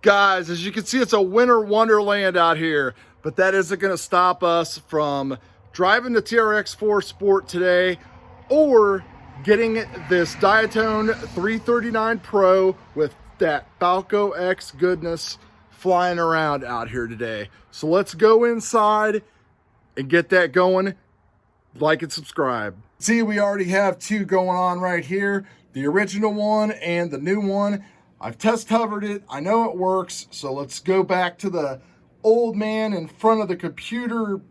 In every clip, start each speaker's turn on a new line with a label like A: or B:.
A: Guys, as you can see, it's a winter wonderland out here, but that isn't going to stop us from driving the TRX4 Sport today or getting this Diatone 339 Pro with that Falco X goodness flying around out here today. So let's go inside and get that going. Like and subscribe. See, we already have two going on right here, the original one and the new one. I've test hovered it, I know it works, so let's go back to the old man in front of the computer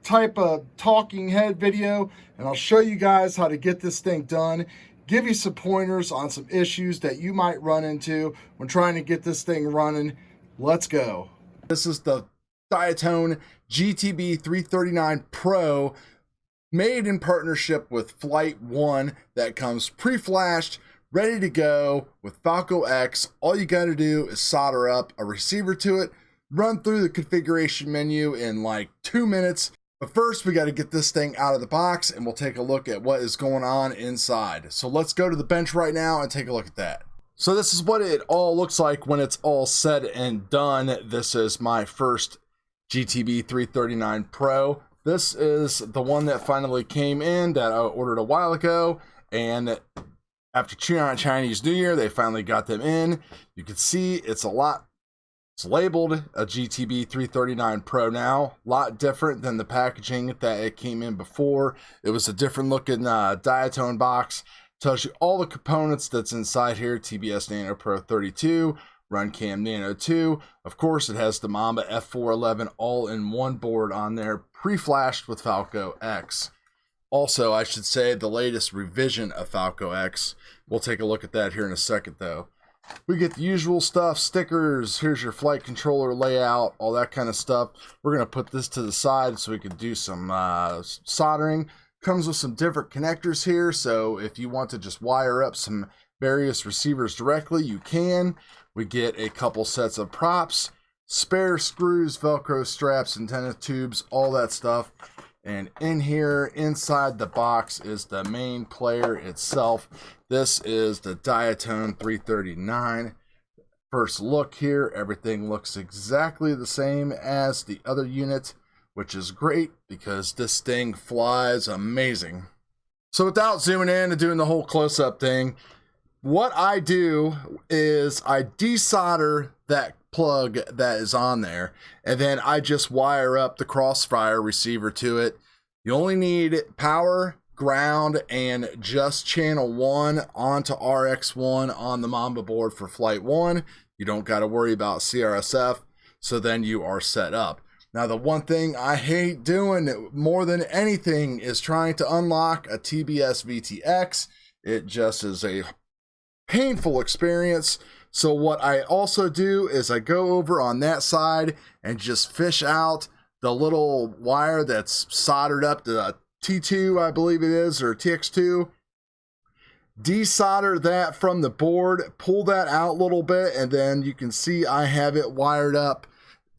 A: type of talking head video, and I'll show you guys how to get this thing done, give you some pointers on some issues that you might run into when trying to get this thing running. Let's go. This is the Diatone GTB339 Pro, made in partnership with Flight 1, that comes pre-flashed, ready to go with Falco X. All you got to do is solder up a receiver to it, run through the configuration menu in like 2 minutes. But first, we got to get this thing out of the box, and we'll take a look at what is going on inside. So let's go to the bench right now and take a look at that. So this is what it all looks like when it's all said and done. This is my first GTB 339 Pro. This is the one that finally came in that I ordered a while ago, and after Chinese New Year, they finally got them in. You can see it's labeled a GTB 339 Pro now. A lot different than the packaging that it came in before. It was a different looking Diatone box. Tells you all the components that's inside here. TBS Nano Pro 32, RUNCAM Nano 2. Of course, it has the Mamba F411 all-in-one board on there, pre-flashed with Falco X. Also, I should say the latest revision of Falco X. We'll take a look at that here in a second, though. We get the usual stuff, stickers, here's your flight controller layout, all that kind of stuff. We're going to put this to the side so we can do some soldering. Comes with some different connectors here, so if you want to just wire up some various receivers directly, you can. We get a couple sets of props, spare screws, Velcro straps, antenna tubes, all that stuff. And in here, inside the box, is the main player itself. This is the Diatone 339. First look here, everything looks exactly the same as the other unit, which is great because this thing flies amazing. So without zooming in and doing the whole close-up thing, what I do is I desolder that plug that is on there, and then I just wire up the CROSSFIRE receiver to it. You only need power, ground, and just channel 1 onto RX1 on the Mamba board for Flight 1. You don't got to worry about CRSF, so then you are set up. Now, the one thing I hate doing more than anything is trying to unlock a TBS VTX. It just is a painful experience. So what I also do is I go over on that side and just fish out the little wire that's soldered up to T2, I believe it is, or TX2. Desolder that from the board, pull that out a little bit, and then you can see I have it wired up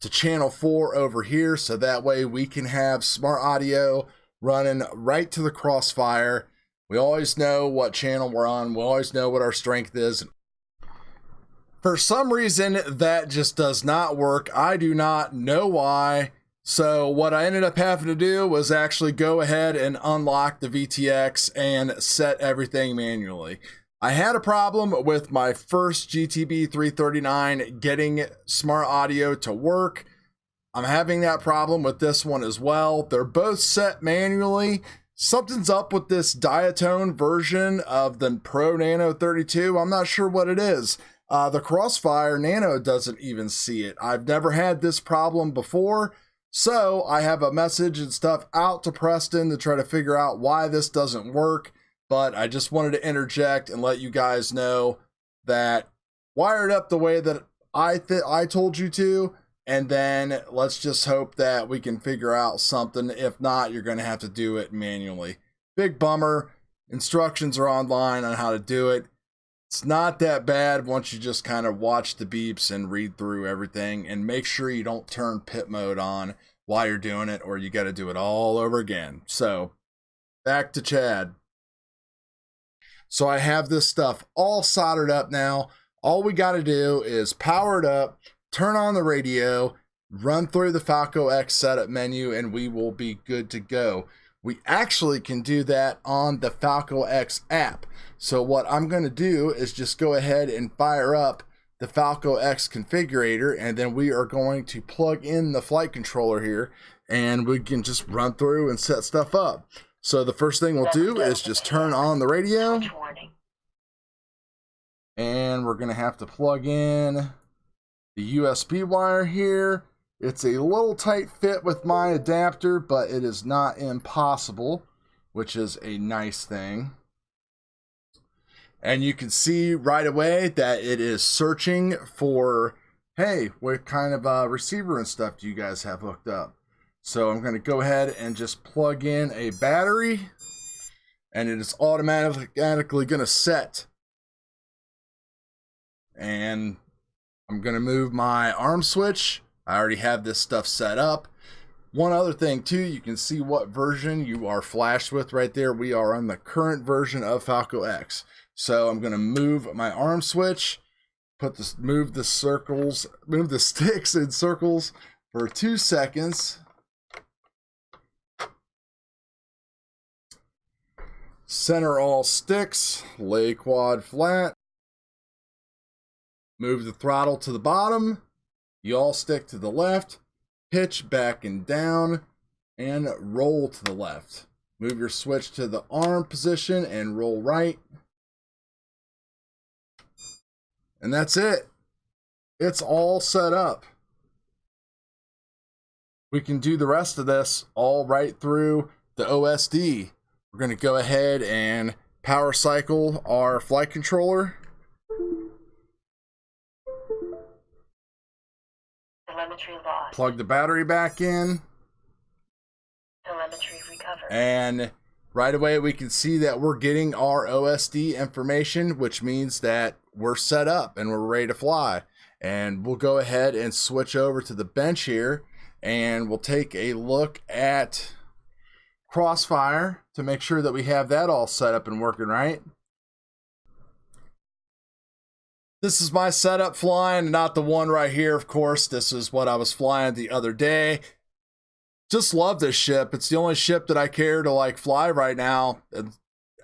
A: to channel 4 over here, so that way we can have smart audio running right to the CROSSFIRE. We always know what channel we're on. We always know what our strength is. For some reason, that just does not work. I do not know why. So what I ended up having to do was actually go ahead and unlock the VTX and set everything manually. I had a problem with my first GTB 339 getting smart audio to work. I'm having that problem with this one as well. They're both set manually. Something's up with this Diatone version of the Pro Nano 32. I'm not sure what it is. The CROSSFIRE Nano doesn't even see it. I've never had this problem before, so I have a message and stuff out to Preston to try to figure out why this doesn't work. But I just wanted to interject and let you guys know that wire it up the way that I told you to, and then let's just hope that we can figure out something. If not, you're going to have to do it manually. Big bummer. Instructions are online on how to do it. It's not that bad once you just kind of watch the beeps and read through everything, and make sure you don't turn pit mode on while you're doing it, or you got to do it all over again. So back to Chad. So I have this stuff all soldered up now. All we got to do is power it up, turn on the radio, run through the Falco X setup menu, and we will be good to go. We actually can do that on the Falco X app. So what I'm going to do is just go ahead and fire up the Falco X configurator, and then we are going to plug in the flight controller here, and we can just run through and set stuff up. So the first thing we'll do is just turn on the radio, and we're going to have to plug in the USB wire here. It's a little tight fit with my adapter, but it is not impossible, which is a nice thing. And you can see right away that it is searching for, hey, what kind of receiver and stuff do you guys have hooked up? So I'm going to go ahead and just plug in a battery, and it is automatically going to set. And I'm going to move my arm switch. I already have this stuff set up. One other thing too, you can see what version you are flashed with right there. We are on the current version of Falco X. So I'm going to move my arm switch, move the sticks in circles for 2 seconds. Center all sticks, lay quad flat. Move the throttle to the bottom. Yaw stick to the left. Pitch back and down, and roll to the left. Move your switch to the arm position and roll right. And that's it. It's all set up. We can do the rest of this all right through the OSD. We're going to go ahead and power cycle our flight controller.
B: Telemetry lost.
A: Plug the battery back in.
B: Telemetry recovered.
A: And right away we can see that we're getting our OSD information, which means that we're set up and we're ready to fly. And we'll go ahead and switch over to the bench here, and we'll take a look at CROSSFIRE to make sure that we have that all set up and working right. This is my setup flying, not the one right here, of course. This is what I was flying the other day. Just love this ship. It's the only ship that I care to fly right now.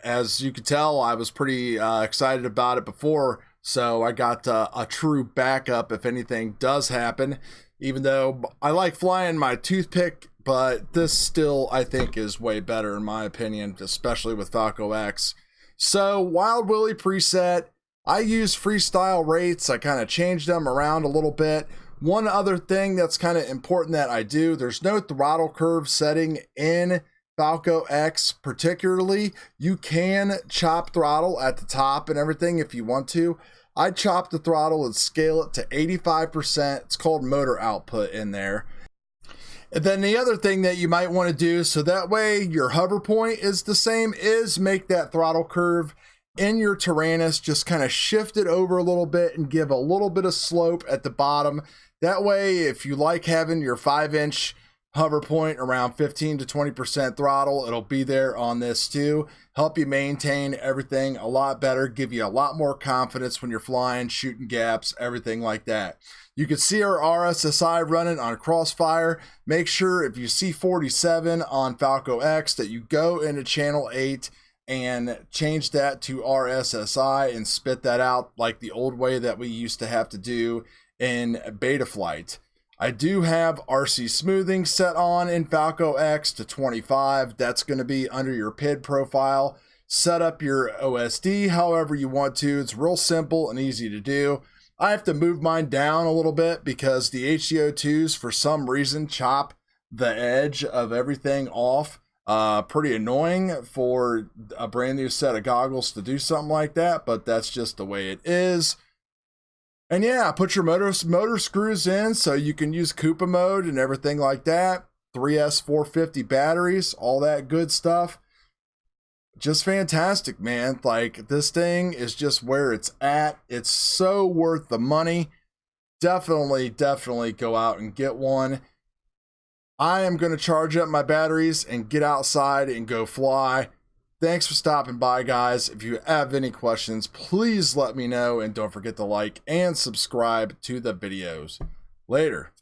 A: As you can tell, I was pretty excited about it before, so I got a true backup if anything does happen. Even though I like flying my toothpick, but this still, I think, is way better in my opinion, especially with Falco X. So, Wild Willie preset. I use freestyle rates. I kind of changed them around a little bit. One other thing that's kind of important that I do, there's no throttle curve setting in Falco X particularly. You can chop throttle at the top and everything if you want to. I chop the throttle and scale it to 85%. It's called motor output in there. And then the other thing that you might want to do, so that way your hover point is the same, is make that throttle curve in your TARANIS, just kind of shift it over a little bit and give a little bit of slope at the bottom. That way, if you like having your 5-inch hover point around 15 to 20% throttle, it'll be there on this too. Help you maintain everything a lot better, give you a lot more confidence when you're flying, shooting gaps, everything like that. You can see our RSSI running on CROSSFIRE. Make sure if you see 47 on Falco X that you go into channel 8 and change that to RSSI and spit that out like the old way that we used to have to do in beta flight. I do have RC smoothing set on in Falco X to 25. That's going to be under your PID profile. Set up your OSD however you want to. It's real simple and easy to do. I have to move mine down a little bit because the HCO2s for some reason chop the edge of everything off. Pretty annoying for a brand new set of goggles to do something like that, but that's just the way it is. And yeah, put your motor screws in so you can use Koopa mode and everything like that. 3S450 batteries, all that good stuff. Just fantastic, man. Like, this thing is just where it's at. It's so worth the money. Definitely go out and get one. I am going to charge up my batteries and get outside and go fly. Thanks for stopping by, guys. If you have any questions, please let me know, and don't forget to like and subscribe to the videos. Later.